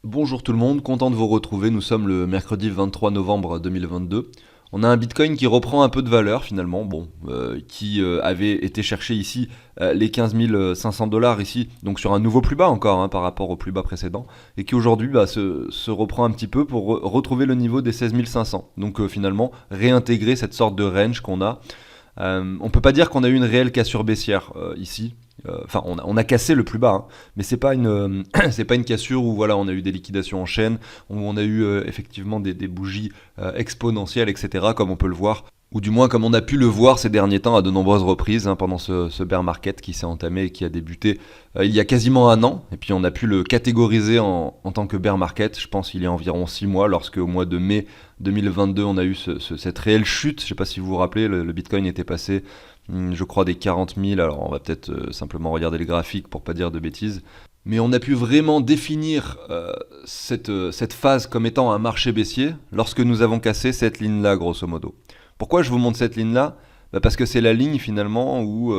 Bonjour tout le monde, content de vous retrouver. Nous sommes le mercredi 23 novembre 2022. On a un Bitcoin qui reprend un peu de valeur finalement, qui avait été chercher ici les 15 500 dollars ici, donc sur un nouveau plus bas encore par rapport au plus bas précédent, et qui aujourd'hui se reprend un petit peu pour retrouver le niveau des 16 500. Donc finalement réintégrer cette sorte de range qu'on a. On peut pas dire qu'on a eu une réelle cassure baissière ici. Enfin, on a cassé le plus bas, mais c'est pas c'est pas une cassure où voilà, on a eu des liquidations en chaîne, où on a eu effectivement des bougies exponentielles, etc. Comme on peut le voir, ou du moins comme on a pu le voir ces derniers temps à de nombreuses reprises pendant ce bear market qui s'est entamé et qui a débuté il y a quasiment un an, et puis on a pu le catégoriser en tant que bear market. Je pense il y a environ 6 mois, lorsque au mois de mai 2022 on a eu cette réelle chute. Je sais pas si vous vous rappelez, le Bitcoin était passé je crois des 40 000, alors on va peut-être simplement regarder les graphiques pour pas dire de bêtises. Mais on a pu vraiment définir cette phase comme étant un marché baissier lorsque nous avons cassé cette ligne-là, grosso modo. Pourquoi je vous montre cette ligne-là? Parce que c'est la ligne finalement où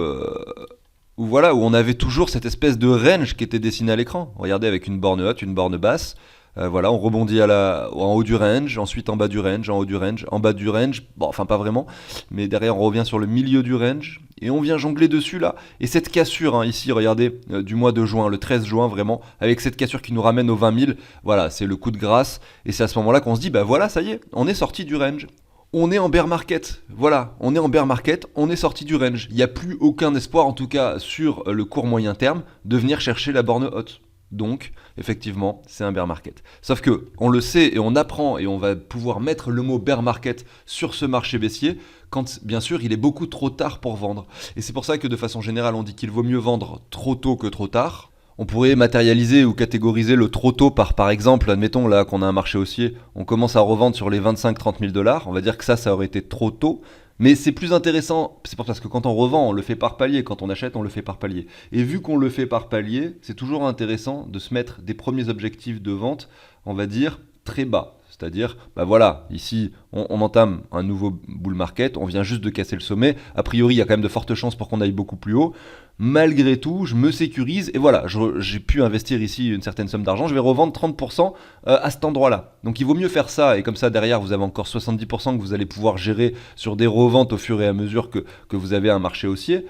voilà, où on avait toujours cette espèce de range qui était dessinée à l'écran. Regardez, avec une borne haute, une borne basse. Voilà, on rebondit en haut du range, ensuite en bas du range, en haut du range, en bas du range. Bon, enfin pas vraiment, mais derrière on revient sur le milieu du range et on vient jongler dessus là. Et cette cassure ici, regardez, du mois de juin, le 13 juin vraiment, avec cette cassure qui nous ramène aux 20 000, voilà, c'est le coup de grâce. Et c'est à ce moment-là qu'on se dit, bah voilà, ça y est, on est sorti du range. On est en bear market, voilà, on est en bear market, on est sorti du range. Il n'y a plus aucun espoir, en tout cas sur le court moyen terme, de venir chercher la borne haute. Donc, effectivement, c'est un bear market. Sauf que, on le sait et on apprend et on va pouvoir mettre le mot bear market sur ce marché baissier quand, bien sûr, il est beaucoup trop tard pour vendre. Et c'est pour ça que, de façon générale, on dit qu'il vaut mieux vendre trop tôt que trop tard. On pourrait matérialiser ou catégoriser le trop tôt par exemple, admettons là qu'on a un marché haussier, on commence à revendre sur les 25-30 000 dollars, on va dire que ça aurait été trop tôt, mais c'est plus intéressant, c'est parce que quand on revend, on le fait par palier, quand on achète, on le fait par palier. Et vu qu'on le fait par palier, c'est toujours intéressant de se mettre des premiers objectifs de vente, on va dire, très bas. C'est-à-dire, bah voilà, ici, on entame un nouveau bull market, on vient juste de casser le sommet. A priori, il y a quand même de fortes chances pour qu'on aille beaucoup plus haut. Malgré tout, je me sécurise et voilà, j'ai pu investir ici une certaine somme d'argent. Je vais revendre 30% à cet endroit-là. Donc il vaut mieux faire ça et comme ça, derrière, vous avez encore 70% que vous allez pouvoir gérer sur des reventes au fur et à mesure que vous avez un marché haussier,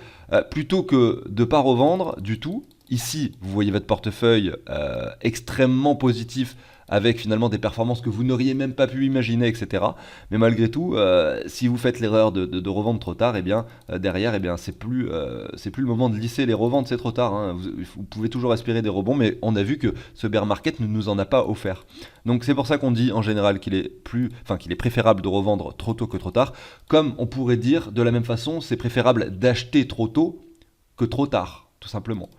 plutôt que de ne pas revendre du tout. Ici, vous voyez votre portefeuille extrêmement positif avec finalement des performances que vous n'auriez même pas pu imaginer, etc. Mais malgré tout, si vous faites l'erreur de revendre trop tard, derrière, c'est plus le moment de lisser les reventes, c'est trop tard. Vous pouvez toujours espérer des rebonds, mais on a vu que ce bear market ne nous en a pas offert. Donc c'est pour ça qu'on dit en général qu'il est préférable de revendre trop tôt que trop tard. Comme on pourrait dire de la même façon, c'est préférable d'acheter trop tôt que trop tard, tout simplement.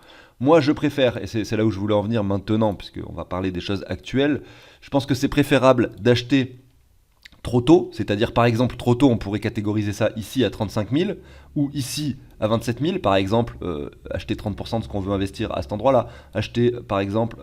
Moi, je préfère, et c'est là où je voulais en venir maintenant, puisqu'on va parler des choses actuelles, je pense que c'est préférable d'acheter trop tôt, c'est-à-dire par exemple trop tôt, on pourrait catégoriser ça ici à 35 000 ou ici à 27 000, par exemple, acheter 30% de ce qu'on veut investir à cet endroit-là, acheter par exemple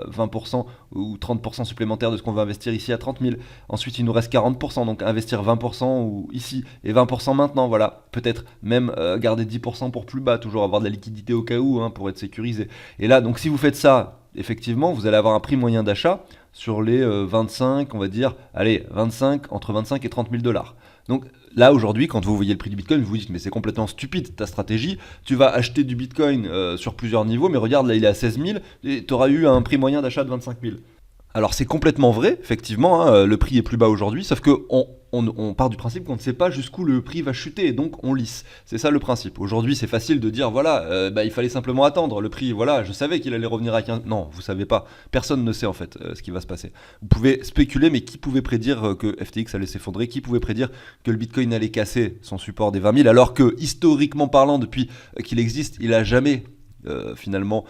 20% ou 30% supplémentaire de ce qu'on veut investir ici à 30 000. Ensuite, il nous reste 40%, donc investir 20% ou ici et 20% maintenant, voilà. Peut-être même garder 10% pour plus bas, toujours avoir de la liquidité au cas où pour être sécurisé. Et là, donc si vous faites ça, effectivement, vous allez avoir un prix moyen d'achat sur les 25, on va dire, allez, 25, entre 25 et 30 000 dollars. Donc là, aujourd'hui, quand vous voyez le prix du Bitcoin, vous vous dites, mais c'est complètement stupide ta stratégie. Tu vas acheter du Bitcoin sur plusieurs niveaux, mais regarde, là, il est à 16 000 et tu auras eu un prix moyen d'achat de 25 000. Alors c'est complètement vrai, effectivement, le prix est plus bas aujourd'hui, sauf que on part du principe qu'on ne sait pas jusqu'où le prix va chuter, et donc on lisse. C'est ça le principe. Aujourd'hui c'est facile de dire, voilà, il fallait simplement attendre, le prix, voilà, je savais qu'il allait revenir à 15... Non, vous savez pas, personne ne sait en fait ce qui va se passer. Vous pouvez spéculer, mais qui pouvait prédire que FTX allait s'effondrer? Qui pouvait prédire que le Bitcoin allait casser son support des 20 000, alors que, historiquement parlant, depuis qu'il existe, il a jamais finalement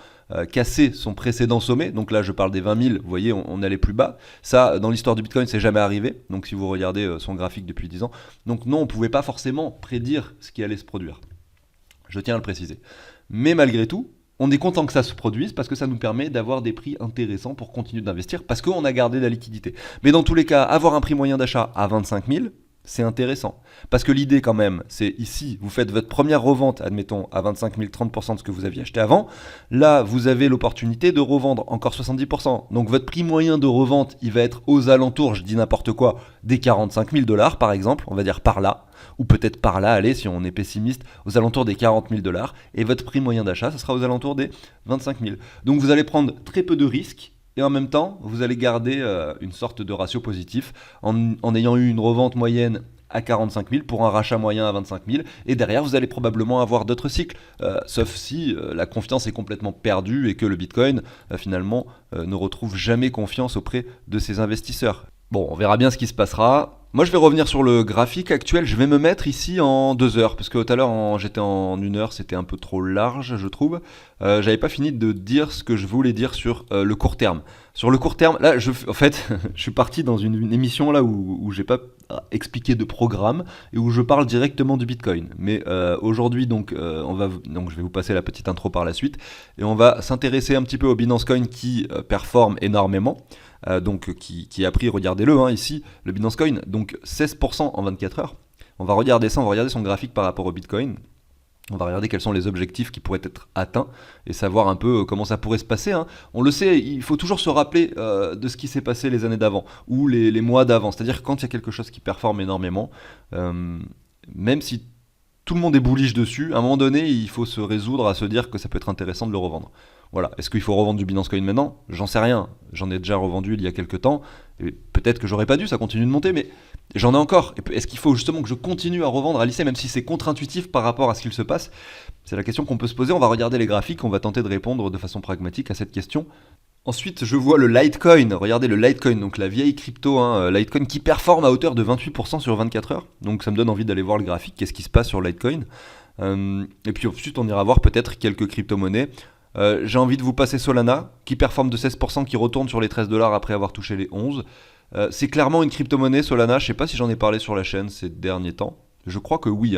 cassé son précédent sommet. Donc là je parle des 20 000, vous voyez on allait plus bas. Ça dans l'histoire du Bitcoin c'est jamais arrivé, donc si vous regardez son graphique depuis 10 ans. Donc non, on ne pouvait pas forcément prédire ce qui allait se produire. Je tiens à le préciser. Mais malgré tout, on est content que ça se produise parce que ça nous permet d'avoir des prix intéressants pour continuer d'investir parce qu'on a gardé la liquidité. Mais dans tous les cas, avoir un prix moyen d'achat à 25 000, c'est intéressant. Parce que l'idée quand même, c'est ici, vous faites votre première revente, admettons, à 25 000, 30% de ce que vous aviez acheté avant. Là, vous avez l'opportunité de revendre encore 70%. Donc votre prix moyen de revente, il va être aux alentours, je dis n'importe quoi, des 45 000 dollars par exemple, on va dire par là. Ou peut-être par là, allez, si on est pessimiste, aux alentours des 40 000 dollars. Et votre prix moyen d'achat, ça sera aux alentours des 25 000. Donc vous allez prendre très peu de risques. Et en même temps, vous allez garder une sorte de ratio positif en ayant eu une revente moyenne à 45 000 pour un rachat moyen à 25 000. Et derrière, vous allez probablement avoir d'autres cycles. Sauf si la confiance est complètement perdue et que le Bitcoin, finalement, ne retrouve jamais confiance auprès de ses investisseurs. Bon, on verra bien ce qui se passera. Moi, je vais revenir sur le graphique actuel. Je vais me mettre ici en 2 heures. Parce que tout à l'heure, j'étais en 1 heure. C'était un peu trop large, je trouve. J'avais pas fini de dire ce que je voulais dire sur le court terme. Sur le court terme, là, en fait, je suis parti dans une émission là où j'ai pas expliqué de programme et où je parle directement du Bitcoin. Mais aujourd'hui, donc je vais vous passer la petite intro par la suite. Et on va s'intéresser un petit peu au Binance Coin qui performe énormément. Qui a pris, regardez-le ici, le Binance Coin, donc 16% en 24 heures. On va regarder ça, on va regarder son graphique par rapport au Bitcoin. On va regarder quels sont les objectifs qui pourraient être atteints et savoir un peu comment ça pourrait se passer. On le sait, il faut toujours se rappeler de ce qui s'est passé les années d'avant ou les mois d'avant. C'est-à-dire que quand il y a quelque chose qui performe énormément, même si tout le monde est bullish dessus, à un moment donné, il faut se résoudre à se dire que ça peut être intéressant de le revendre. Voilà. Est-ce qu'il faut revendre du Binance Coin maintenant? J'en sais rien. J'en ai déjà revendu il y a quelques temps. Et peut-être que j'aurais pas dû, ça continue de monter, mais j'en ai encore. Est-ce qu'il faut justement que je continue à revendre à lycée, même si c'est contre-intuitif par rapport à ce qu'il se passe? C'est la question qu'on peut se poser. On va regarder les graphiques, on va tenter de répondre de façon pragmatique à cette question. Ensuite, je vois le Litecoin. Regardez le Litecoin, donc la vieille crypto, Litecoin qui performe à hauteur de 28% sur 24 heures. Donc ça me donne envie d'aller voir le graphique, qu'est-ce qui se passe sur Litecoin. Et puis ensuite, on ira voir peut-être quelques crypto-monnaies. J'ai envie de vous passer Solana, qui performe de 16%, qui retourne sur les 13 dollars après avoir touché les 11. C'est clairement une crypto-monnaie, Solana. Je sais pas si j'en ai parlé sur la chaîne ces derniers temps. Je crois que oui,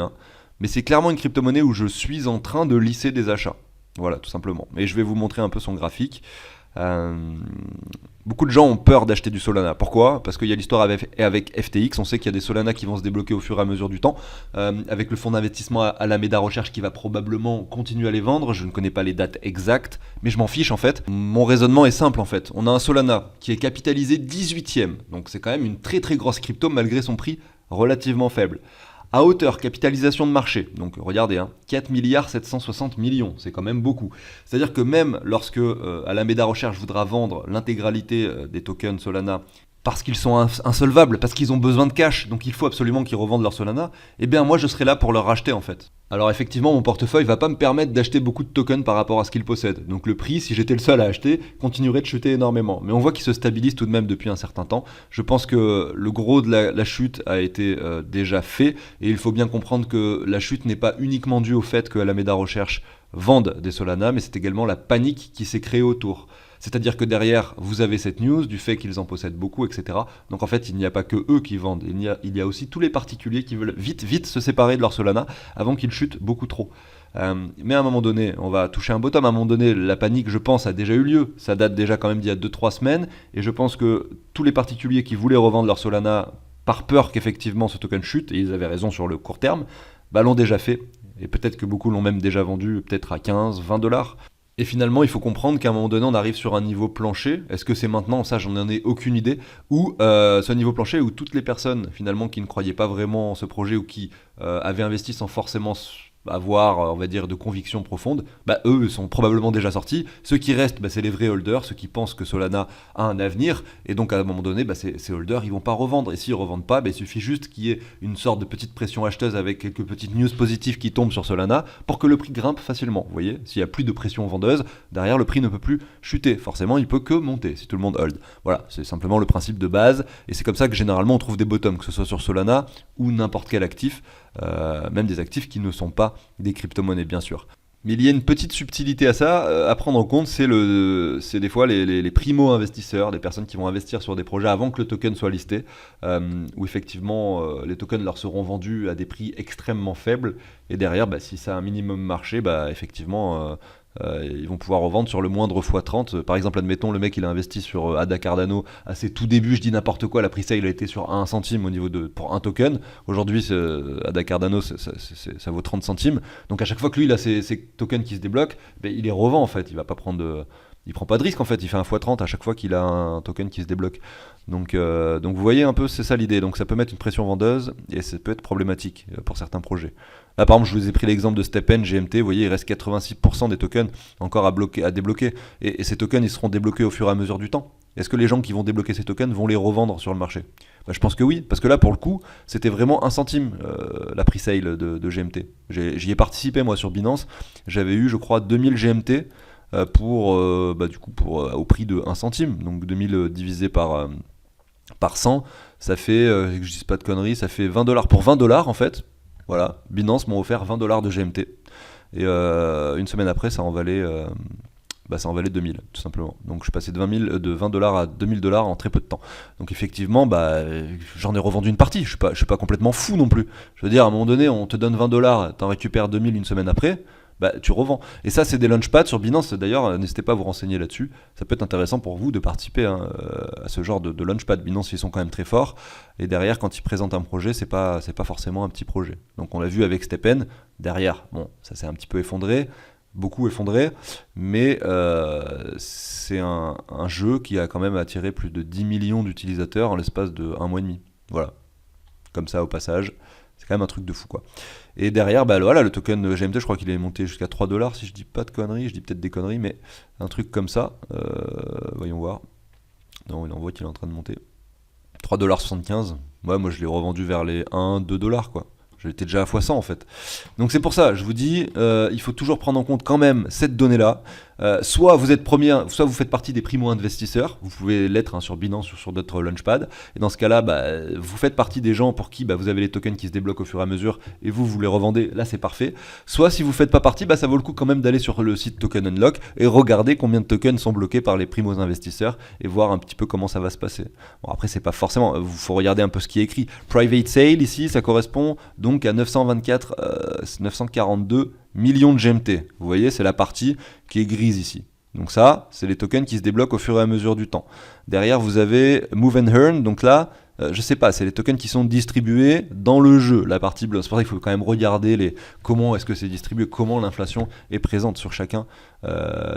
mais c'est clairement une crypto-monnaie où je suis en train de lisser des achats. Voilà, tout simplement. Et je vais vous montrer un peu son graphique. Beaucoup de gens ont peur d'acheter du Solana. Pourquoi? Parce qu'il y a l'histoire avec FTX. On sait qu'il y a des Solana qui vont se débloquer au fur et à mesure du temps. Avec le fonds d'investissement Alameda Recherche qui va probablement continuer à les vendre. Je ne connais pas les dates exactes, mais je m'en fiche en fait. Mon raisonnement est simple en fait. On a un Solana qui est capitalisé 18e. Donc c'est quand même une très très grosse crypto malgré son prix relativement faible. À hauteur, capitalisation de marché, donc regardez, 4 milliards 760 millions, c'est quand même beaucoup. C'est-à-dire que même lorsque Alameda Recherche voudra vendre l'intégralité des tokens Solana parce qu'ils sont insolvables, parce qu'ils ont besoin de cash, donc il faut absolument qu'ils revendent leur Solana, eh bien moi je serai là pour leur racheter en fait. Alors effectivement mon portefeuille va pas me permettre d'acheter beaucoup de tokens par rapport à ce qu'ils possèdent, donc le prix, si j'étais le seul à acheter, continuerait de chuter énormément. Mais on voit qu'il se stabilise tout de même depuis un certain temps. Je pense que le gros de la chute a été déjà fait, et il faut bien comprendre que la chute n'est pas uniquement due au fait que Alameda Recherche vende des Solana, mais c'est également la panique qui s'est créée autour. C'est-à-dire que derrière, vous avez cette news du fait qu'ils en possèdent beaucoup, etc. Donc en fait, il n'y a pas que eux qui vendent. Il y a aussi tous les particuliers qui veulent vite se séparer de leur Solana avant qu'ils chutent beaucoup trop. Mais à un moment donné, on va toucher un bottom. À un moment donné, la panique, je pense, a déjà eu lieu. Ça date déjà quand même d'il y a 2-3 semaines. Et je pense que tous les particuliers qui voulaient revendre leur Solana par peur qu'effectivement ce token chute, et ils avaient raison sur le court terme, l'ont déjà fait. Et peut-être que beaucoup l'ont même déjà vendu peut-être à 15, 20 dollars. Et finalement, il faut comprendre qu'à un moment donné, on arrive sur un niveau plancher. Est-ce que c'est maintenant? Ça, j'en ai aucune idée. Ou ce niveau plancher où toutes les personnes, finalement, qui ne croyaient pas vraiment en ce projet ou qui avaient investi sans forcément avoir, on va dire, de conviction profonde, eux sont probablement déjà sortis. Ceux qui restent, c'est les vrais holders, ceux qui pensent que Solana a un avenir. Et donc, à un moment donné, ces holders, ils vont pas revendre. Et s'ils revendent pas, il suffit juste qu'il y ait une sorte de petite pression acheteuse avec quelques petites news positives qui tombent sur Solana pour que le prix grimpe facilement. Vous voyez, s'il y a plus de pression vendeuse, derrière, le prix ne peut plus chuter. Forcément, il peut que monter si tout le monde hold. Voilà, c'est simplement le principe de base. Et c'est comme ça que généralement, on trouve des bottoms, que ce soit sur Solana ou n'importe quel actif. Même des actifs qui ne sont pas des crypto-monnaies bien sûr. Mais il y a une petite subtilité à ça, à prendre en compte, c'est des fois les primo-investisseurs, des personnes qui vont investir sur des projets avant que le token soit listé, où effectivement les tokens leur seront vendus à des prix extrêmement faibles, et derrière, si ça a un minimum marché, effectivement, Ils vont pouvoir revendre sur le moindre x30. Par exemple, admettons, le mec il a investi sur ADA Cardano à ses tout débuts, je dis n'importe quoi, la pre-sale a été sur 1 centime pour un token. Aujourd'hui, ADA Cardano ça vaut 30 centimes. Donc à chaque fois que lui il a ses tokens qui se débloquent, ben, il les revend en fait. Il prend pas de risque en fait, il fait un x30 à chaque fois qu'il a un token qui se débloque. Donc vous voyez un peu, c'est ça l'idée. Donc ça peut mettre une pression vendeuse et ça peut être problématique pour certains projets. Là par exemple, je vous ai pris l'exemple de STEPN, GMT, vous voyez, il reste 86% des tokens encore à débloquer. Et ces tokens, ils seront débloqués au fur et à mesure du temps. Est-ce que les gens qui vont débloquer ces tokens vont les revendre sur le marché? Je pense que oui, parce que là pour le coup, c'était vraiment 1 centime la pre-sale de GMT. J'y ai participé moi sur Binance, j'avais eu je crois 2000 GMT au prix de 1 centime, donc 2000 divisé par 100, ça fait, que je dise pas de conneries, ça fait $20. Pour $20 en fait, voilà, Binance m'ont offert $20 de GMT. Et une semaine après, ça en valait 2000, tout simplement. Donc je suis passé de $20 à $2000 en très peu de temps. Donc effectivement, j'en ai revendu une partie. Je suis pas complètement fou non plus. Je veux dire, à un moment donné, on te donne $20, t'en récupères 2000 une semaine après. Tu revends. Et ça, c'est des launchpads sur Binance. D'ailleurs, n'hésitez pas à vous renseigner là-dessus. Ça peut être intéressant pour vous de participer à ce genre de launchpad. Binance, ils sont quand même très forts. Et derrière, quand ils présentent un projet, c'est pas forcément un petit projet. Donc, on l'a vu avec Stepn. Derrière, bon, ça s'est un petit peu effondré, beaucoup effondré, mais c'est un jeu qui a quand même attiré plus de 10 millions d'utilisateurs en l'espace de 1 mois et demi. Voilà. Comme ça, au passage. C'est quand même un truc de fou, quoi. Et derrière, voilà, le token GMT, je crois qu'il est monté jusqu'à $3, si je dis pas de conneries, je dis peut-être des conneries, mais un truc comme ça. Voyons voir. Non, on voit qu'il est en train de monter. $3,75. Ouais, moi je l'ai revendu vers les 1-2$, quoi. J'étais déjà à x100 en fait. Donc c'est pour ça, je vous dis, il faut toujours prendre en compte quand même cette donnée-là. Soit vous êtes soit vous faites partie des primo-investisseurs, vous pouvez l'être sur Binance ou sur d'autres launchpads, et dans ce cas-là, vous faites partie des gens pour qui vous avez les tokens qui se débloquent au fur et à mesure, et vous les revendez, là c'est parfait. Soit si vous ne faites pas partie, ça vaut le coup quand même d'aller sur le site Token Unlock et regarder combien de tokens sont bloqués par les primo-investisseurs, et voir un petit peu comment ça va se passer. Bon après c'est pas forcément, il faut regarder un peu ce qui est écrit. Private sale ici, ça correspond donc à 942 millions de GMT. Vous voyez, c'est la partie qui est grise ici. Donc ça, c'est les tokens qui se débloquent au fur et à mesure du temps. Derrière, vous avez Move and Earn. Donc là, je sais pas, c'est les tokens qui sont distribués dans le jeu. La partie bleue. C'est pour ça qu'il faut quand même regarder comment est-ce que c'est distribué, comment l'inflation est présente sur chacun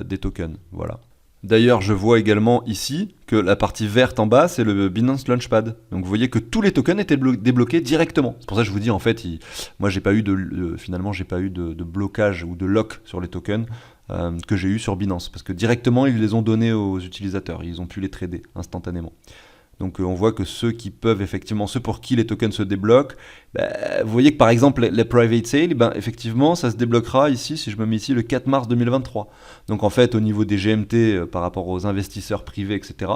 des tokens. Voilà. D'ailleurs, je vois également ici que la partie verte en bas, c'est le Binance Launchpad. Donc vous voyez que tous les tokens étaient débloqués directement. C'est pour ça que je vous dis, en fait, moi j'ai pas eu finalement j'ai pas eu de blocage ou de lock sur les tokens que j'ai eu sur Binance. Parce que directement, ils les ont donnés aux utilisateurs. Ils ont pu les trader instantanément. Donc on voit que ceux pour qui les tokens se débloquent, vous voyez que par exemple les private sales, effectivement ça se débloquera ici, si je me mets ici, le 4 mars 2023. Donc en fait au niveau des GMT par rapport aux investisseurs privés, etc.,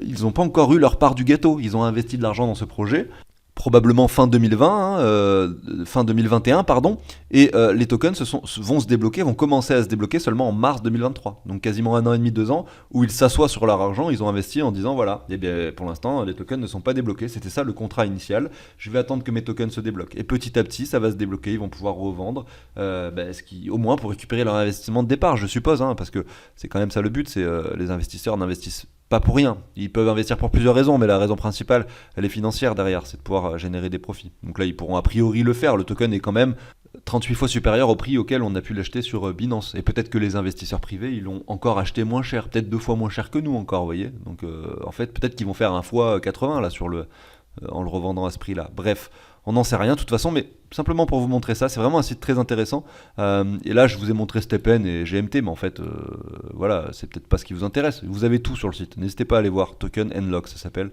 ils n'ont pas encore eu leur part du gâteau, ils ont investi de l'argent dans ce projet, probablement fin 2021, pardon, et les tokens vont commencer à se débloquer seulement en mars 2023, donc quasiment 1 an et demi, 2 ans, où ils s'assoient sur leur argent, ils ont investi en disant voilà, pour l'instant les tokens ne sont pas débloqués, c'était ça le contrat initial, je vais attendre que mes tokens se débloquent, et petit à petit ça va se débloquer, ils vont pouvoir revendre, au moins pour récupérer leur investissement de départ, je suppose, parce que c'est quand même ça le but, c'est les investisseurs n'investissent pas pour rien. Ils peuvent investir pour plusieurs raisons, mais la raison principale, elle est financière derrière, c'est de pouvoir générer des profits. Donc là, ils pourront a priori le faire. Le token est quand même 38 fois supérieur au prix auquel on a pu l'acheter sur Binance. Et peut-être que les investisseurs privés, ils l'ont encore acheté moins cher, peut-être 2 fois moins cher que nous encore, vous voyez. Donc en fait, peut-être qu'ils vont faire 1 fois 80 là en le revendant à ce prix-là. Bref, on n'en sait rien de toute façon, mais simplement pour vous montrer ça, c'est vraiment un site très intéressant. Et là, je vous ai montré STEPN et GMT, mais en fait, voilà, c'est peut-être pas ce qui vous intéresse. Vous avez tout sur le site. N'hésitez pas à aller voir. Token Unlock, ça s'appelle.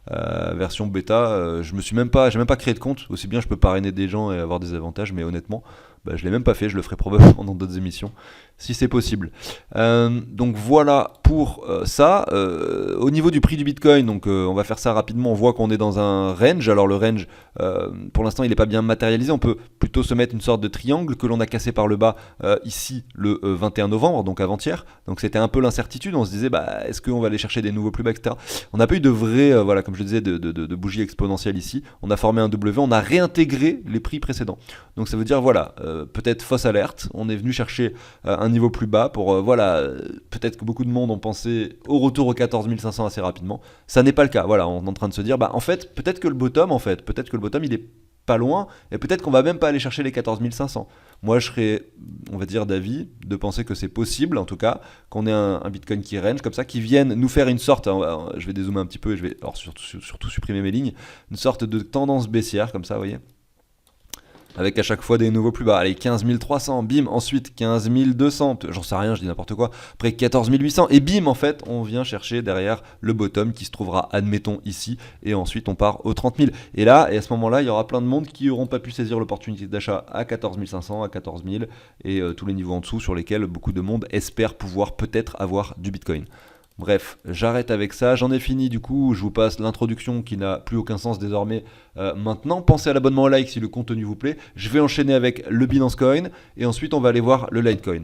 Version bêta. J'ai même pas créé de compte. Aussi bien, je peux parrainer des gens et avoir des avantages, mais honnêtement, je l'ai même pas fait. Je le ferai probablement dans d'autres émissions, si c'est possible. Donc voilà pour ça. Au niveau du prix du Bitcoin, donc on va faire ça rapidement. On voit qu'on est dans un range. Alors le range, pour l'instant, il n'est pas bien matérialisé. disais, on peut plutôt se mettre une sorte de triangle que l'on a cassé par le bas ici le 21 novembre, donc avant-hier. Donc c'était un peu l'incertitude, on se disait est-ce qu'on va aller chercher des nouveaux plus bas, etc. On n'a pas eu de vrai, voilà, comme je le disais, de bougie exponentielle ici. On a formé un W, on a réintégré les prix précédents. Donc ça veut dire, voilà, peut-être fausse alerte, on est venu chercher un niveau plus bas pour, peut-être que beaucoup de monde ont pensé au retour aux 14 500 assez rapidement. Ça n'est pas le cas, voilà, on est en train de se dire, en fait, peut-être que le bottom, il est pas loin, et peut-être qu'on va même pas aller chercher les 14 500. Moi, je serais, on va dire, d'avis de penser que c'est possible, en tout cas, qu'on ait un Bitcoin qui range comme ça, qui vienne nous faire une sorte, je vais dézoomer un petit peu, et je vais surtout supprimer mes lignes, une sorte de tendance baissière, comme ça, vous voyez, avec à chaque fois des nouveaux plus bas. Allez, 15 300, bim, ensuite 15 200, j'en sais rien, je dis n'importe quoi, après 14 800, et bim, en fait, on vient chercher derrière le bottom qui se trouvera, admettons, ici, et ensuite on part aux 30 000. Et là, et à ce moment-là, il y aura plein de monde qui n'auront pas pu saisir l'opportunité d'achat à 14 500, à 14 000, et tous les niveaux en dessous sur lesquels beaucoup de monde espère pouvoir peut-être avoir du Bitcoin. Bref, j'arrête avec ça, j'en ai fini du coup, je vous passe l'introduction qui n'a plus aucun sens désormais maintenant. Pensez à l'abonnement au like si le contenu vous plaît. Je vais enchaîner avec le Binance Coin et ensuite on va aller voir le Litecoin.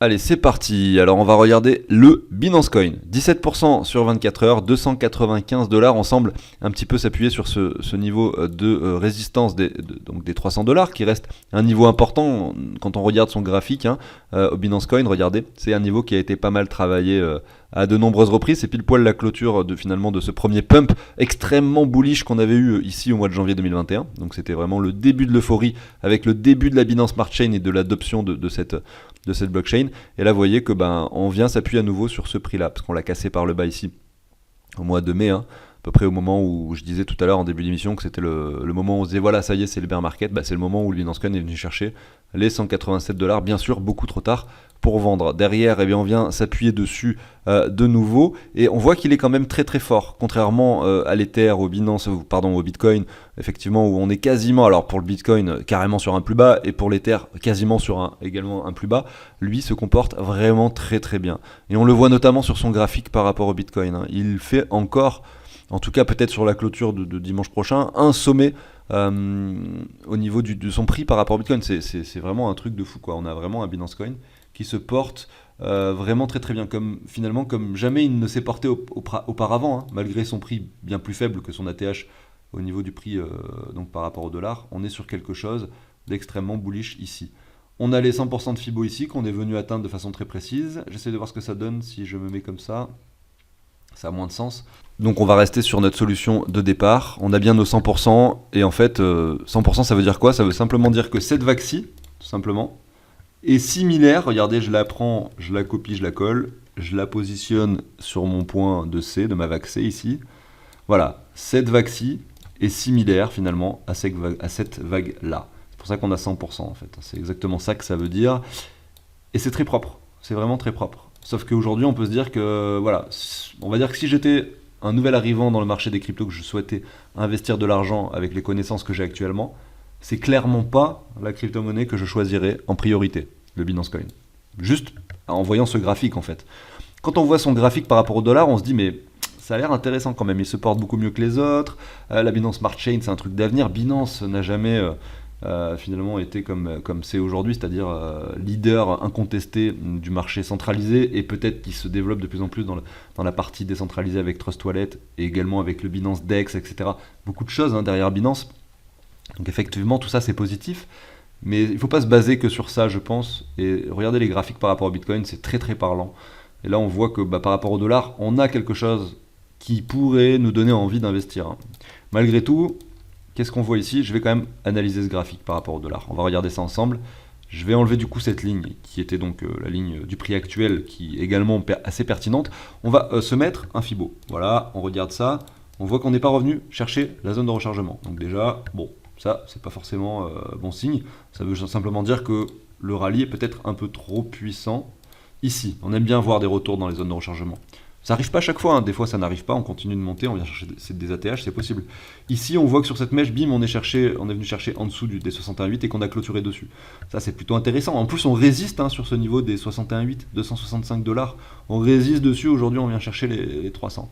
Allez, c'est parti. Alors, on va regarder le Binance Coin. 17% sur 24 heures, 295 $. On semble un petit peu s'appuyer sur ce niveau de résistance donc des 300 $, qui reste un niveau important quand on regarde son graphique au Binance Coin. Regardez, c'est un niveau qui a été pas mal travaillé à de nombreuses reprises. C'est pile poil la clôture finalement de ce premier pump extrêmement bullish qu'on avait eu ici au mois de janvier 2021. Donc, c'était vraiment le début de l'euphorie avec le début de la Binance Smart Chain et de l'adoption de cette blockchain. Et là vous voyez que on vient s'appuyer à nouveau sur ce prix là parce qu'on l'a cassé par le bas ici au mois de mai, à peu près au moment où je disais tout à l'heure en début d'émission que c'était le moment où on se disait voilà, ça y est, c'est le bear market. C'est le moment où le Binance Coin est venu chercher les 187 $, bien sûr beaucoup trop tard pour vendre. Derrière, on vient s'appuyer dessus de nouveau et on voit qu'il est quand même très très fort, contrairement à l'Ether, au Bitcoin, effectivement, où on est quasiment, alors pour le Bitcoin, carrément sur un plus bas, et pour l'Ether, quasiment sur également un plus bas. Lui se comporte vraiment très très bien. Et on le voit notamment sur son graphique par rapport au Bitcoin. Il fait encore, en tout cas peut-être sur la clôture de dimanche prochain, un sommet au niveau de son prix par rapport au Bitcoin. C'est vraiment un truc de fou, quoi. On a vraiment un Binance Coin qui se porte vraiment très très bien, comme jamais il ne s'est porté auparavant, malgré son prix bien plus faible que son ATH au niveau du prix donc par rapport au dollar. On est sur quelque chose d'extrêmement bullish ici. On a les 100% de Fibo ici qu'on est venu atteindre de façon très précise. J'essaie de voir ce que ça donne si je me mets comme ça. Ça a moins de sens. Donc on va rester sur notre solution de départ. On a bien nos 100%. Et en fait, 100% ça veut dire quoi? Ça veut simplement dire que cette vague-ci, tout simplement, est similaire. Regardez, je la prends, je la copie, je la colle. Je la positionne sur mon point de C, de ma vague C ici. Voilà, cette vague-ci est similaire finalement à cette vague-là. C'est pour ça qu'on a 100% en fait. C'est exactement ça que ça veut dire. Et c'est très propre. C'est vraiment très propre. Sauf qu'aujourd'hui, on peut se dire que, voilà, on va dire que si j'étais un nouvel arrivant dans le marché des cryptos, que je souhaitais investir de l'argent avec les connaissances que j'ai actuellement, c'est clairement pas la crypto-monnaie que je choisirais en priorité, le Binance Coin. Juste en voyant ce graphique en fait. Quand on voit son graphique par rapport au dollar, on se dit mais ça a l'air intéressant quand même, il se porte beaucoup mieux que les autres. La Binance Smart Chain, c'est un truc d'avenir. Binance n'a jamais finalement été comme c'est aujourd'hui, c'est-à-dire leader incontesté du marché centralisé, et peut-être qu'il se développe de plus en plus dans la partie décentralisée avec Trust Wallet et également avec le Binance Dex, etc. Beaucoup de choses derrière Binance. Donc effectivement, tout ça c'est positif, mais il ne faut pas se baser que sur ça, je pense. Et regardez les graphiques par rapport au Bitcoin, c'est très très parlant. Et là on voit que par rapport au dollar, on a quelque chose qui pourrait nous donner envie d'investir. Malgré tout, qu'est-ce qu'on voit ici? Je vais quand même analyser ce graphique par rapport au dollar. On va regarder ça ensemble. Je vais enlever du coup cette ligne qui était donc la ligne du prix actuel, qui est également assez pertinente. On va se mettre un Fibo. Voilà, on regarde ça. On voit qu'on n'est pas revenu chercher la zone de rechargement. Donc déjà, bon, ça c'est pas forcément bon signe. Ça veut simplement dire que le rallye est peut-être un peu trop puissant ici. On aime bien voir des retours dans les zones de rechargement. Ça n'arrive pas à chaque fois, des fois ça n'arrive pas, on continue de monter, on vient chercher des ATH, c'est possible. Ici on voit que sur cette mèche, bim, on est venu chercher en dessous des 61,8 et qu'on a clôturé dessus. Ça c'est plutôt intéressant. En plus on résiste sur ce niveau des 61,8, 265 $. On résiste dessus, aujourd'hui on vient chercher les 300.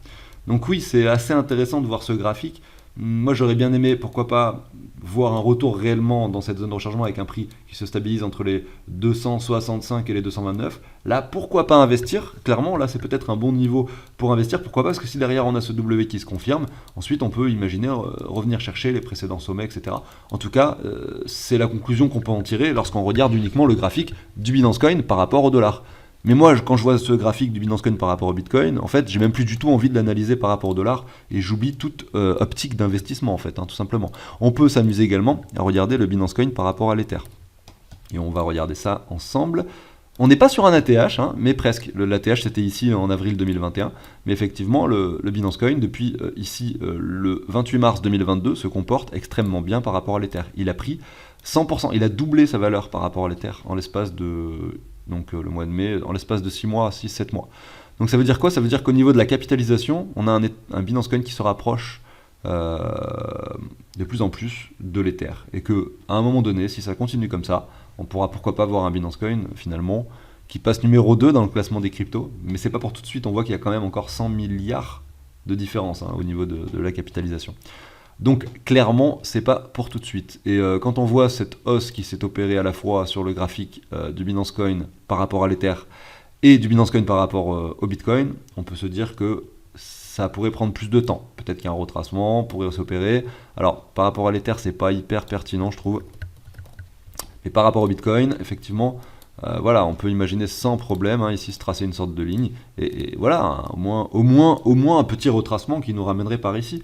Donc oui, c'est assez intéressant de voir ce graphique. Moi, j'aurais bien aimé, pourquoi pas, voir un retour réellement dans cette zone de rechargement avec un prix qui se stabilise entre les 265 et les 229. Là, pourquoi pas investir? Clairement, là, c'est peut-être un bon niveau pour investir. Pourquoi pas? Parce que si derrière on a ce W qui se confirme, ensuite on peut imaginer revenir chercher les précédents sommets, etc. En tout cas, c'est la conclusion qu'on peut en tirer lorsqu'on regarde uniquement le graphique du Binance Coin par rapport au dollar. Mais moi, quand je vois ce graphique du Binance Coin par rapport au Bitcoin, en fait, j'ai même plus du tout envie de l'analyser par rapport au dollar et j'oublie toute optique d'investissement, en fait, tout simplement. On peut s'amuser également à regarder le Binance Coin par rapport à l'Ether. Et on va regarder ça ensemble. On n'est pas sur un ATH, mais presque. L'ATH, c'était ici en avril 2021. Mais effectivement, le Binance Coin, depuis ici le 28 mars 2022, se comporte extrêmement bien par rapport à l'Ether. Il a pris 100%, il a doublé sa valeur par rapport à l'Ether en l'espace de... Donc le mois de mai, en l'espace de 6 mois, 6-7 mois. Donc ça veut dire quoi? Ça veut dire qu'au niveau de la capitalisation, on a un Binance Coin qui se rapproche de plus en plus de l'Ether. Et qu'à un moment donné, si ça continue comme ça, on pourra pourquoi pas voir un Binance Coin finalement qui passe numéro 2 dans le classement des cryptos. Mais c'est pas pour tout de suite, on voit qu'il y a quand même encore 100 milliards de différence au niveau de la capitalisation. Donc clairement, c'est pas pour tout de suite. Et quand on voit cette hausse qui s'est opérée à la fois sur le graphique du Binance Coin par rapport à l'Ether et du Binance Coin par rapport au Bitcoin, on peut se dire que ça pourrait prendre plus de temps. Peut-être qu'un retracement pourrait s'opérer. Alors par rapport à l'Ether, c'est pas hyper pertinent, je trouve. Mais par rapport au Bitcoin, effectivement, voilà, on peut imaginer sans problème ici se tracer une sorte de ligne et voilà, au moins un petit retracement qui nous ramènerait par ici,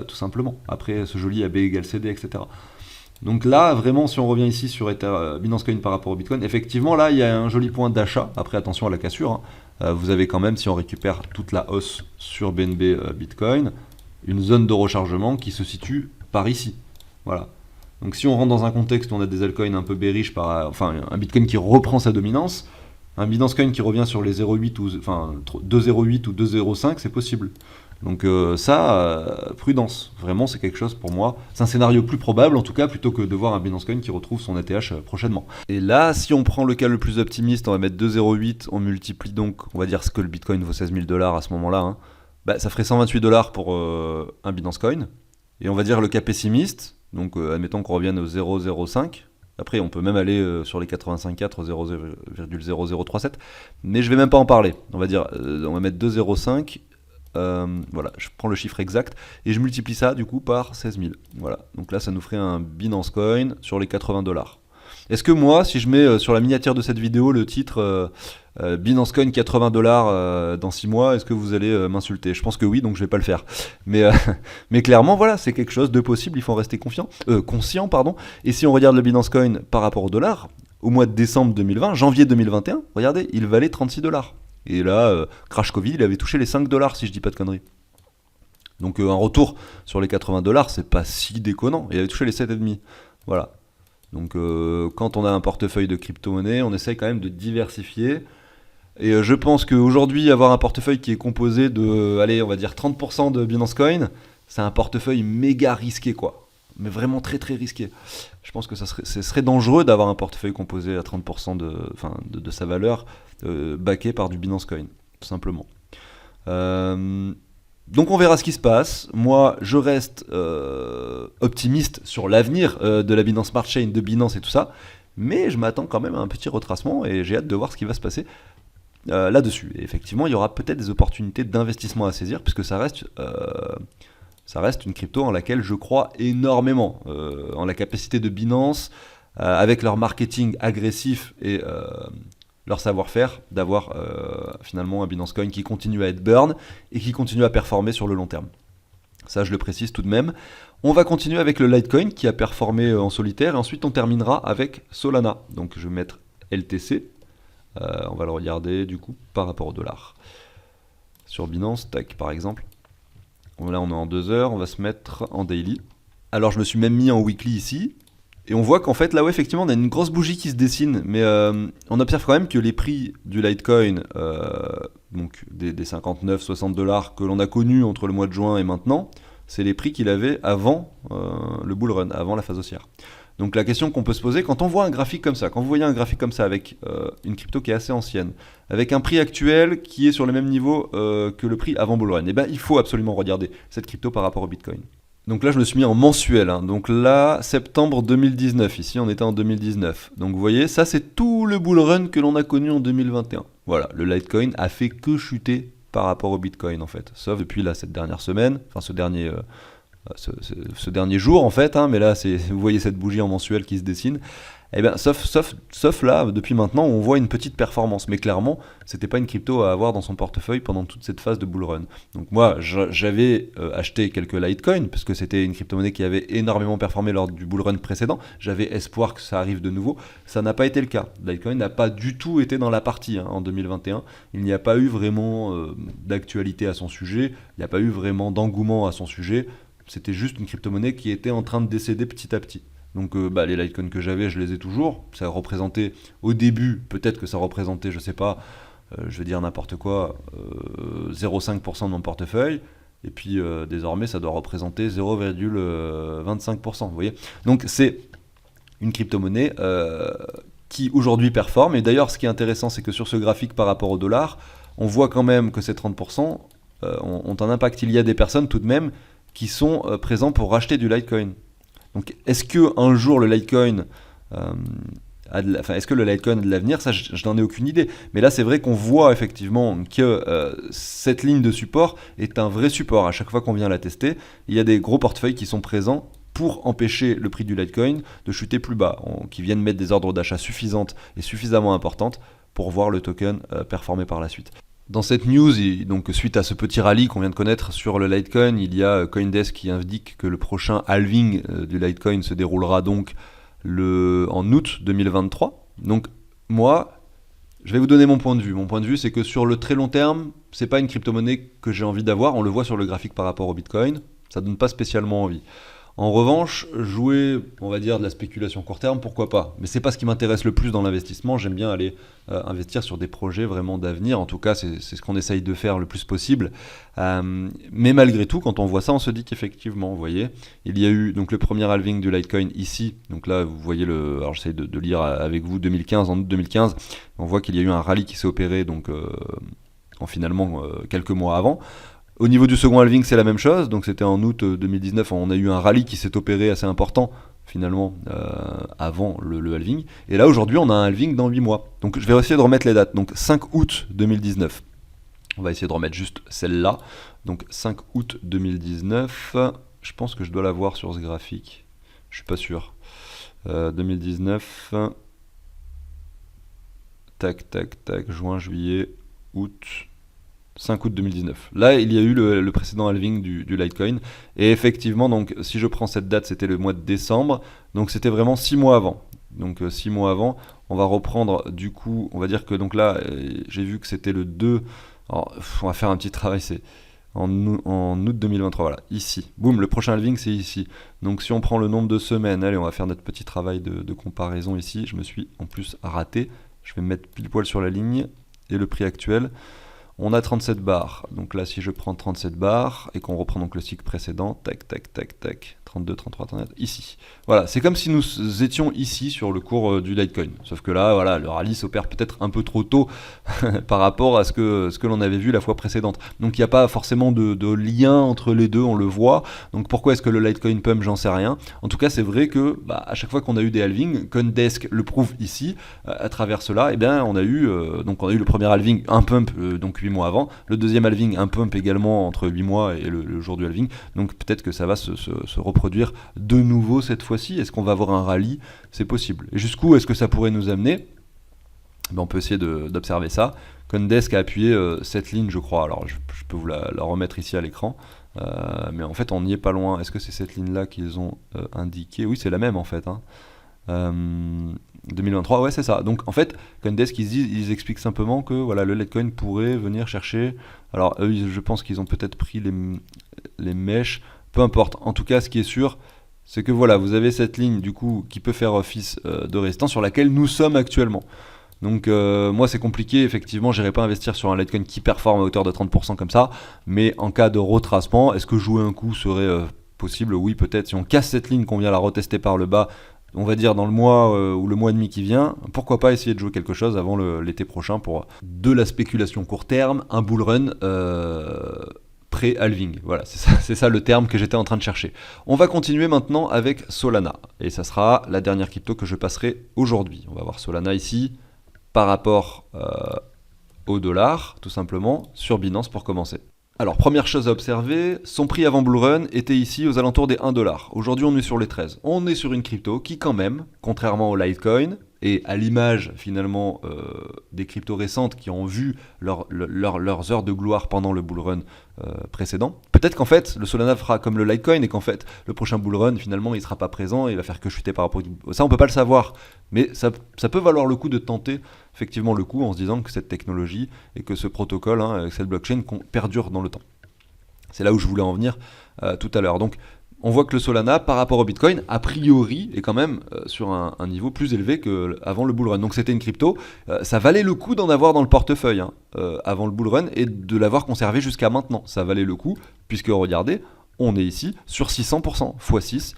tout simplement. Après ce joli AB égale CD, etc. Donc là, vraiment, si on revient ici sur Binance Coin par rapport au Bitcoin, effectivement, là, il y a un joli point d'achat. Après, attention à la cassure. Vous avez quand même, si on récupère toute la hausse sur BNB Bitcoin, une zone de rechargement qui se situe par ici. Voilà. Donc si on rentre dans un contexte où on a des altcoins un peu bearish, enfin un Bitcoin qui reprend sa dominance, un Binance Coin qui revient sur les 0,8 ou enfin 2,08 ou 2,05, c'est possible. Donc prudence. Vraiment, c'est quelque chose pour moi. C'est un scénario plus probable, en tout cas, plutôt que de voir un Binance Coin qui retrouve son ATH prochainement. Et là, si on prend le cas le plus optimiste, on va mettre 2,08, on multiplie donc, on va dire ce que le Bitcoin vaut 16 000 $ à ce moment-là, ça ferait 128 $ pour un Binance Coin. Et on va dire le cas pessimiste, donc admettons qu'on revienne au 0,05. Après, on peut même aller sur les 85,4, 0,0037. Mais je vais même pas en parler. On va dire, on va mettre 2,05. Voilà, je prends le chiffre exact et je multiplie ça du coup par 16 000. Voilà, donc là ça nous ferait un Binance Coin sur les 80 $. Est-ce que moi, si je mets sur la miniature de cette vidéo le titre Binance Coin 80 $ dans 6 mois, est-ce que vous allez m'insulter? Je pense que oui, donc je vais pas le faire. Mais clairement, voilà, c'est quelque chose de possible, il faut en rester conscient, pardon. Et si on regarde le Binance Coin par rapport au dollar, au mois de décembre 2020, janvier 2021, regardez, il valait 36 $. Et là, crash Covid, il avait touché les 5 $ si je dis pas de conneries. Donc un retour sur les 80 $, c'est pas si déconnant. Il avait touché les 7,5. Voilà. Donc quand on a un portefeuille de crypto-monnaie, on essaye quand même de diversifier. Et je pense qu'aujourd'hui, avoir un portefeuille qui est composé de, allez, on va dire 30% de Binance Coin, c'est un portefeuille méga risqué, quoi. Mais vraiment très très risqué. Je pense que ce serait dangereux d'avoir un portefeuille composé à 30% de sa valeur backé par du Binance Coin, tout simplement. Donc on verra ce qui se passe. Moi, je reste optimiste sur l'avenir de la Binance Smart Chain, de Binance et tout ça, mais je m'attends quand même à un petit retracement et j'ai hâte de voir ce qui va se passer là-dessus. Et effectivement, il y aura peut-être des opportunités d'investissement à saisir, puisque ça reste une crypto en laquelle je crois énormément, en la capacité de Binance, avec leur marketing agressif et leur savoir-faire, d'avoir finalement un Binance Coin qui continue à être burn et qui continue à performer sur le long terme. Ça, je le précise tout de même. On va continuer avec le Litecoin qui a performé en solitaire et ensuite on terminera avec Solana. Donc je vais mettre LTC. On va le regarder du coup par rapport au dollar. Sur Binance, tac par exemple. Là on est en 2 heures, on va se mettre en daily. Alors je me suis même mis en weekly ici. Et on voit qu'en fait, là, ouais, effectivement, on a une grosse bougie qui se dessine, mais on observe quand même que les prix du Litecoin, donc des 59-60 $ que l'on a connus entre le mois de juin et maintenant, c'est les prix qu'il avait avant le bull run, avant la phase haussière. Donc la question qu'on peut se poser, quand on voit un graphique comme ça, quand vous voyez un graphique comme ça avec une crypto qui est assez ancienne, avec un prix actuel qui est sur le même niveau que le prix avant bull run, eh ben, il faut absolument regarder cette crypto par rapport au Bitcoin. Donc là, je me suis mis en mensuel. Hein. Donc là, septembre 2019. Ici, on était en 2019. Donc vous voyez, ça, c'est tout le bull run que l'on a connu en 2021. Voilà, le Litecoin a fait que chuter par rapport au Bitcoin, en fait. Sauf depuis là, cette dernière semaine, enfin ce dernier jour, en fait. Hein, mais là, vous voyez cette bougie en mensuel qui se dessine. Eh bien, sauf là, depuis maintenant, on voit une petite performance. Mais clairement, c'était pas une crypto à avoir dans son portefeuille pendant toute cette phase de bull run. Donc moi, j'avais acheté quelques Litecoin, parce que c'était une crypto-monnaie qui avait énormément performé lors du bull run précédent. J'avais espoir que ça arrive de nouveau. Ça n'a pas été le cas. Litecoin n'a pas du tout été dans la partie en 2021. Il n'y a pas eu vraiment d'actualité à son sujet. Il n'y a pas eu vraiment d'engouement à son sujet. C'était juste une crypto-monnaie qui était en train de décéder petit à petit. Donc les Litecoin que j'avais, je les ai toujours. Ça représentait, au début, peut-être que ça représentait, je sais pas, je vais dire n'importe quoi, 0,5% de mon portefeuille. Et puis désormais, ça doit représenter 0,25%. Vous voyez ? Donc c'est une crypto-monnaie qui aujourd'hui performe. Et d'ailleurs, ce qui est intéressant, c'est que sur ce graphique par rapport au dollar, on voit quand même que ces 30% ont un impact. Il y a des personnes tout de même qui sont présents pour racheter du Litecoin. Donc, est-ce que un jour le Litecoin, est-ce que le Litecoin a de l'avenir ? Ça, je n'en ai aucune idée. Mais là, c'est vrai qu'on voit effectivement que cette ligne de support est un vrai support. À chaque fois qu'on vient la tester, il y a des gros portefeuilles qui sont présents pour empêcher le prix du Litecoin de chuter plus bas, qui viennent mettre des ordres d'achat suffisantes et suffisamment importantes pour voir le token performer par la suite. Dans cette news, donc suite à ce petit rallye qu'on vient de connaître sur le Litecoin, il y a Coindesk qui indique que le prochain halving du Litecoin se déroulera donc en août 2023. Donc moi, je vais vous donner mon point de vue. Mon point de vue, c'est que sur le très long terme, c'est pas une crypto-monnaie que j'ai envie d'avoir. On le voit sur le graphique par rapport au Bitcoin, ça donne pas spécialement envie. En revanche, jouer, on va dire, de la spéculation court terme, pourquoi pas ? Mais c'est pas ce qui m'intéresse le plus dans l'investissement. J'aime bien aller investir sur des projets vraiment d'avenir. En tout cas, c'est ce qu'on essaye de faire le plus possible. Mais malgré tout, quand on voit ça, on se dit qu'effectivement, vous voyez, il y a eu donc le premier halving du Litecoin ici. Donc là, vous voyez alors j'essaie de lire avec vous 2015, en août 2015. On voit qu'il y a eu un rallye qui s'est opéré donc en finalement quelques mois avant. Au niveau du second halving, c'est la même chose. Donc c'était en août 2019, on a eu un rallye qui s'est opéré assez important finalement avant le halving. Et là aujourd'hui, on a un halving dans 8 mois. Donc je vais essayer de remettre les dates. Donc 5 août 2019. On va essayer de remettre juste celle-là. Donc 5 août 2019. Je pense que je dois la voir sur ce graphique. Je suis pas sûr. 2019. Tac, tac, tac. Juin, juillet, août. 5 août 2019. Là, il y a eu le précédent halving du Litecoin. Et effectivement, donc, si je prends cette date, c'était le mois de décembre. Donc, c'était vraiment 6 mois avant. Donc, 6 mois avant, on va reprendre, du coup, on va dire que donc là, j'ai vu que c'était le 2. Alors, on va faire un petit travail, c'est en août 2023. Voilà, ici. Boum, le prochain halving, c'est ici. Donc, si on prend le nombre de semaines, allez, on va faire notre petit travail de comparaison ici. Je me suis en plus raté. Je vais me mettre pile poil sur la ligne et le prix actuel. On a 37 bars, donc là si je prends 37 bars et qu'on reprend donc le cycle précédent, tac, tac, tac, tac, 32, 33, 34, ici. Voilà, c'est comme si nous étions ici sur le cours du Litecoin. Sauf que là, voilà, le rallye s'opère peut-être un peu trop tôt par rapport à ce que l'on avait vu la fois précédente. Donc il n'y a pas forcément de lien entre les deux, on le voit. Donc pourquoi est-ce que le Litecoin pump, j'en sais rien. En tout cas, c'est vrai que à chaque fois qu'on a eu des halvings, Coindesk le prouve ici, à travers cela, eh bien, on a eu le premier halving, un pump, donc 8 mois avant. Le deuxième halving, un pump également entre 8 mois et le jour du halving. Donc peut-être que ça va se reproduire de nouveau cette fois-ci. Est-ce qu'on va avoir un rallye ? C'est possible. Et jusqu'où est-ce que ça pourrait nous amener ? On peut essayer d'observer ça. Coindesk a appuyé cette ligne, je crois. Alors je peux vous la remettre ici à l'écran. Mais en fait, on n'y est pas loin. Est-ce que c'est cette ligne-là qu'ils ont indiquée ? Oui, c'est la même en fait. 2023, ouais, c'est ça. Donc en fait, Coindesk, ils expliquent simplement que voilà, le Litecoin pourrait venir chercher. Alors eux, je pense qu'ils ont peut-être pris les mèches. Peu importe. En tout cas, ce qui est sûr, c'est que voilà, vous avez cette ligne du coup qui peut faire office de résistance sur laquelle nous sommes actuellement. Donc moi c'est compliqué, effectivement, j'irai pas investir sur un Litecoin qui performe à hauteur de 30% comme ça, mais en cas de retracement, est-ce que jouer un coup serait possible ? Oui, peut-être. Si on casse cette ligne, qu'on vient la retester par le bas, on va dire dans le mois ou le mois et demi qui vient, pourquoi pas essayer de jouer quelque chose avant l'été prochain pour de la spéculation court terme, un bull run pré-halving. Voilà, c'est ça le terme que j'étais en train de chercher. On va continuer maintenant avec Solana, et ça sera la dernière crypto que je passerai aujourd'hui. On va voir Solana ici par rapport au dollar, tout simplement, sur Binance pour commencer. Alors, première chose à observer, son prix avant Bull Run était ici aux alentours des 1$. Aujourd'hui, on est sur les 13. On est sur une crypto qui, quand même, contrairement au Litecoin, et à l'image, finalement, des cryptos récentes qui ont vu leurs heures de gloire pendant le Bull Run précédent, peut-être qu'en fait, le Solana fera comme le Litecoin et qu'en fait, le prochain Bull Run, finalement, il ne sera pas présent et il va faire que chuter par rapport à... Ça, on ne peut pas le savoir, mais ça peut valoir le coup de tenter effectivement le coup en se disant que cette technologie et que ce protocole, cette blockchain perdure dans le temps. C'est là où je voulais en venir tout à l'heure. Donc on voit que le Solana par rapport au Bitcoin a priori est quand même sur un niveau plus élevé qu'avant le bull run. Donc c'était une crypto, ça valait le coup d'en avoir dans le portefeuille avant le bull run et de l'avoir conservé jusqu'à maintenant. Ça valait le coup puisque regardez, on est ici sur 600% x 6.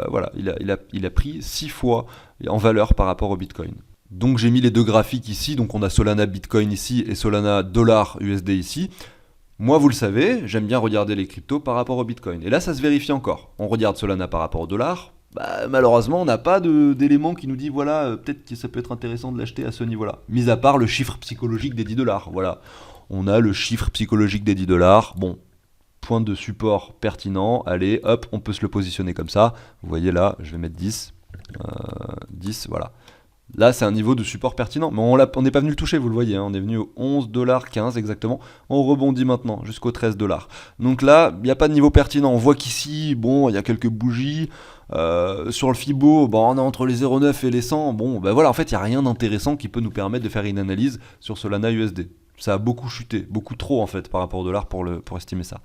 Voilà, il a pris 6 fois en valeur par rapport au Bitcoin. Donc j'ai mis les deux graphiques ici, donc on a Solana Bitcoin ici et Solana dollar USD ici. Moi, vous le savez, j'aime bien regarder les cryptos par rapport au Bitcoin. Et là, ça se vérifie encore. On regarde Solana par rapport au dollar. Malheureusement, on n'a pas d'éléments qui nous dit, voilà, peut-être que ça peut être intéressant de l'acheter à ce niveau-là. Mis à part le chiffre psychologique des 10$. Voilà, on a le chiffre psychologique des 10$. Bon, point de support pertinent. Allez, hop, on peut se le positionner comme ça. Vous voyez là, je vais mettre 10. 10, voilà. Là, c'est un niveau de support pertinent, mais on n'est pas venu le toucher, vous le voyez, on est venu au 11,15$ exactement, on rebondit maintenant jusqu'au 13$. Donc là, il n'y a pas de niveau pertinent, on voit qu'ici, bon, il y a quelques bougies, sur le Fibo, on est entre les 0,9 et les 100, voilà, en fait, il n'y a rien d'intéressant qui peut nous permettre de faire une analyse sur Solana USD. Ça a beaucoup chuté, beaucoup trop en fait par rapport au dollar pour estimer ça.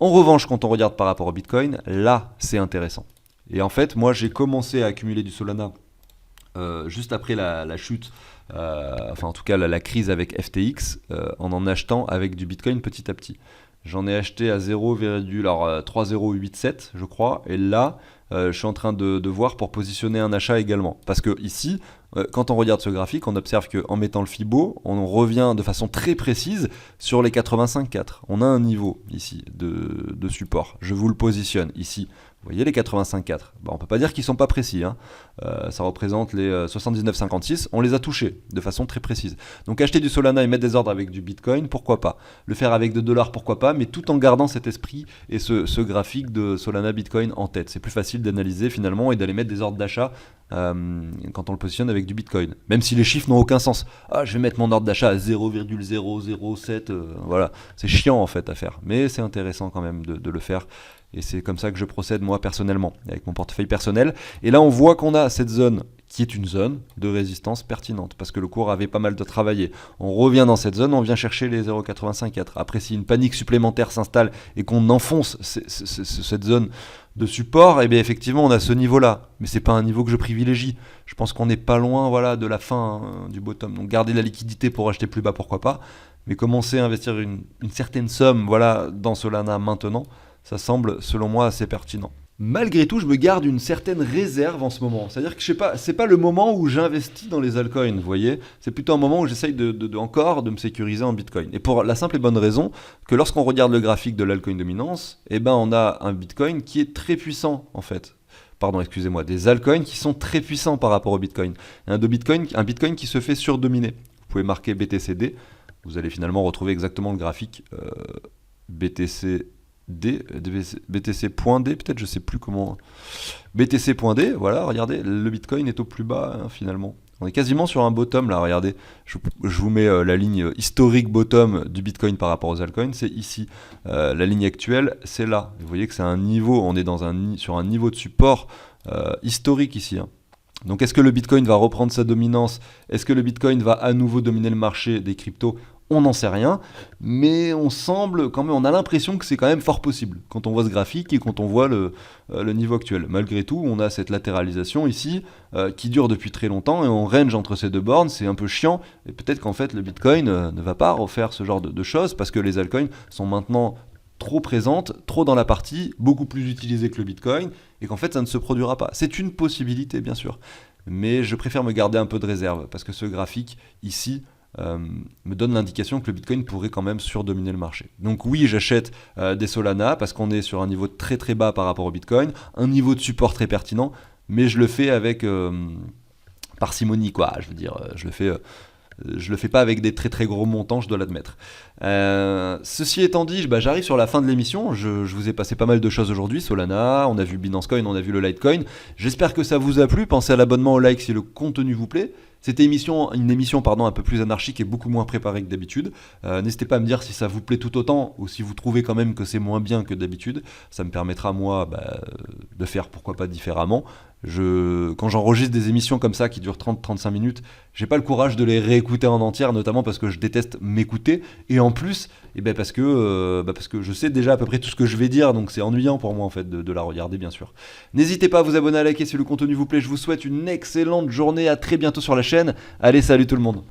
En revanche, quand on regarde par rapport au Bitcoin, là, c'est intéressant. Et en fait, moi, j'ai commencé à accumuler du Solana juste après la chute, enfin en tout cas la crise avec FTX, en achetant avec du Bitcoin petit à petit. J'en ai acheté à 0,3087 je crois, et là je suis en train de voir pour positionner un achat également. Parce que ici, quand on regarde ce graphique, on observe qu'en mettant le Fibo, on revient de façon très précise sur les 85,4. On a un niveau ici de support. Je vous le positionne ici. Vous voyez les 85,4, on ne peut pas dire qu'ils ne sont pas précis, ça représente les 79,56, on les a touchés de façon très précise. Donc acheter du Solana et mettre des ordres avec du Bitcoin, pourquoi pas. Le faire avec $2, pourquoi pas, mais tout en gardant cet esprit et ce graphique de Solana Bitcoin en tête. C'est plus facile d'analyser finalement et d'aller mettre des ordres d'achat quand on le positionne avec du Bitcoin. Même si les chiffres n'ont aucun sens. Je vais mettre mon ordre d'achat à 0,007, voilà. C'est chiant en fait à faire, mais c'est intéressant quand même de le faire. Et c'est comme ça que je procède moi personnellement, avec mon portefeuille personnel. Et là on voit qu'on a cette zone qui est une zone de résistance pertinente, parce que le cours avait pas mal de travaillé. On revient dans cette zone, on vient chercher les 0,854. Après, si une panique supplémentaire s'installe et qu'on enfonce cette zone de support, bien effectivement on a ce niveau-là. Mais c'est pas un niveau que je privilégie. Je pense qu'on n'est pas loin de la fin du bottom. Donc garder la liquidité pour acheter plus bas, pourquoi pas. Mais commencer à investir une certaine somme dans Solana maintenant, ça semble, selon moi, assez pertinent. Malgré tout, je me garde une certaine réserve en ce moment. C'est-à-dire que c'est pas le moment où j'investis dans les altcoins, vous voyez. C'est plutôt un moment où j'essaye encore de me sécuriser en Bitcoin. Et pour la simple et bonne raison que lorsqu'on regarde le graphique de l'altcoin dominance, on a un Bitcoin qui est très puissant, en fait. Pardon, excusez-moi, des altcoins qui sont très puissants par rapport au Bitcoin. Un Bitcoin qui se fait surdominer. Vous pouvez marquer BTCD, vous allez finalement retrouver exactement le graphique BTC.D, peut-être, je sais plus comment. BTC.D, voilà, regardez, le Bitcoin est au plus bas finalement. On est quasiment sur un bottom là, regardez. Je vous mets la ligne historique bottom du Bitcoin par rapport aux altcoins, c'est ici. La ligne actuelle, c'est là. Vous voyez que c'est un niveau, on est sur un niveau de support historique ici. Donc est-ce que le Bitcoin va reprendre sa dominance? Est-ce que le Bitcoin va à nouveau dominer le marché des cryptos? On n'en sait rien, mais on a l'impression que c'est quand même fort possible quand on voit ce graphique et quand on voit le niveau actuel. Malgré tout, on a cette latéralisation ici qui dure depuis très longtemps et on range entre ces deux bornes, c'est un peu chiant. Et peut-être qu'en fait le Bitcoin ne va pas refaire ce genre de choses parce que les altcoins sont maintenant trop présente, trop dans la partie, beaucoup plus utilisée que le Bitcoin, et qu'en fait ça ne se produira pas. C'est une possibilité bien sûr, mais je préfère me garder un peu de réserve, parce que ce graphique ici me donne l'indication que le Bitcoin pourrait quand même surdominer le marché. Donc oui, j'achète des Solana, parce qu'on est sur un niveau très très bas par rapport au Bitcoin, un niveau de support très pertinent, mais je le fais avec parcimonie, quoi. Je veux dire, je le fais pas avec des très très gros montants, je dois l'admettre. Ceci étant dit, j'arrive sur la fin de l'émission. Je vous ai passé pas mal de choses aujourd'hui. Solana, on a vu Binance Coin, on a vu le Litecoin. J'espère que ça vous a plu. Pensez à l'abonnement, au like si le contenu vous plaît. C'était une émission un peu plus anarchique et beaucoup moins préparée que d'habitude. N'hésitez pas à me dire si ça vous plaît tout autant ou si vous trouvez quand même que c'est moins bien que d'habitude. Ça me permettra moi de faire pourquoi pas différemment. Quand j'enregistre des émissions comme ça qui durent 30-35 minutes, j'ai pas le courage de les réécouter en entière, notamment parce que je déteste m'écouter, et en plus, parce que je sais déjà à peu près tout ce que je vais dire, donc c'est ennuyant pour moi en fait de la regarder bien sûr. N'hésitez pas à vous abonner, à liker si le contenu vous plaît, je vous souhaite une excellente journée, à très bientôt sur la chaîne, allez salut tout le monde.